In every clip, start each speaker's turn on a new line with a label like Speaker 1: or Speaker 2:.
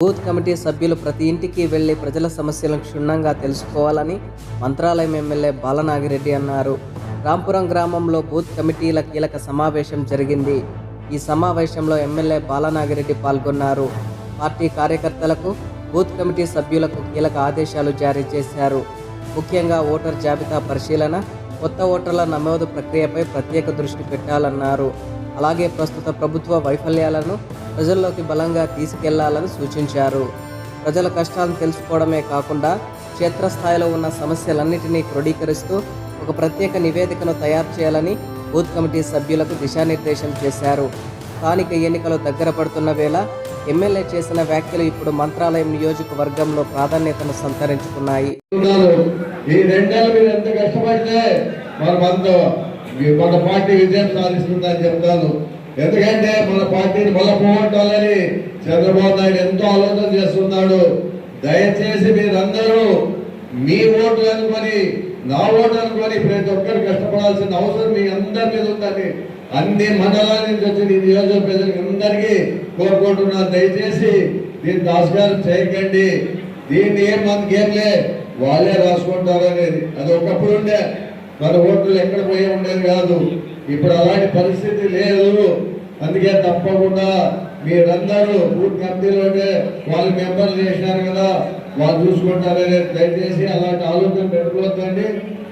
Speaker 1: Booth committee సభ్యులు ప్రతి ఇంటికి వెళ్లి ప్రజల సమస్యలను క్షుణ్ణంగా తెలుసుకోవాలని మంత్రాలయం ఎమ్మెల్యే బాలనాగిరెడ్డి అన్నారు. రాంపురం గ్రామంలో బూత్ కమిటీల కీలక సమావేశం జరిగింది. ఈ సమావేశంలో ఎమ్మెల్యే బాలనాగిరెడ్డి పాల్గొన్నారు. పార్టీ కార్యకర్తలకు, బూత్ కమిటీ సభ్యులకు కీలక ఆదేశాలు జారీ చేశారు. ముఖ్యంగా ఓటర్ జాబితా పరిశీలన, కొత్త ఓటర్ల నమోదు ప్రక్రియపై ప్రత్యేక దృష్టి పెట్టాలన్నారు. అలాగే ప్రస్తుత ప్రభుత్వ వైఫల్యాలను ప్రజల్లోకి బలంగా తీసుకెళ్లాలని సూచించారు. ప్రజల కష్టాలను తెలుసుకోవడమే కాకుండా క్షేత్రస్థాయిలో ఉన్న సమస్యలన్నింటినీ క్రోడీకరిస్తూ ఒక ప్రత్యేక నివేదికను తయారు చేయాలని బూత్ కమిటీ సభ్యులకు దిశానిర్దేశం చేశారు. స్థానిక ఎన్నికలు దగ్గర పడుతున్న వేళ ఎమ్మెల్యే చేసిన వ్యాఖ్యలు ఇప్పుడు మంత్రాలయం నియోజకవర్గంలో ప్రాధాన్యతను సంతరించుకున్నాయి.
Speaker 2: మన పార్టీ విజయం సాధిస్తుందని చెప్తాను. ఎందుకంటే మన పార్టీని బలపోగొట్టాలని చంద్రబాబు నాయుడు ఎంతో ఆలోచన చేస్తున్నాడు. దయచేసి మీరందరూ మీ ఓట్లు అనుకొని, నా ఓట్లు అనుకొని ప్రతి ఒక్కరు కష్టపడాల్సిన అవసరం మీ అందరి మీద ఉందని అన్ని మండలాల నుంచి వచ్చిన ఈ నియోజక ప్రజలకు అందరికీ కోరుకుంటున్నాను. దయచేసి దీన్ని దాస్కారం చేయకండి. దీన్ని మనకేంలే వాళ్ళే రాసుకుంటారు అనేది అది ఒకప్పుడు ఉండే. మన ఓట్లు ఎక్కడ పోయి ఉండేది కాదు. ఇప్పుడు అలాంటి పరిస్థితి లేదు. అందుకే తప్పకుండా మీరందరూ బూత్ కమిటీలోనే వాళ్ళు మెంబర్లు చేసినారు కదా, వాళ్ళు చూసుకుంటారనే దయచేసి అలాంటి ఆలోచన పెట్టుకోవద్దండి.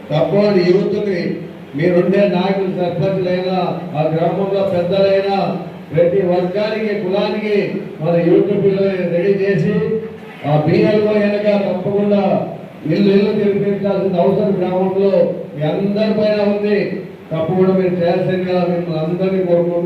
Speaker 2: తప్పకుండా యూత్ని మీరుండే నాయకులు, సర్పంచులైనా, ఆ గ్రామంలో పెద్దలైనా ప్రతి వర్గానికి, కులానికి మన యూత్ పిల్లల్ని రెడీ చేసి ఆ బియ్యాల్లో వెనక తప్పకుండా ఇల్లు తిరిపించాల్సిన అవసరం గ్రామంలో మీ అందరి పైన ఉంది. తప్పకుండా మీరు చేయాల్సిందిగా మిమ్మల్ని అందరినీ కోరుకుంటున్నాను.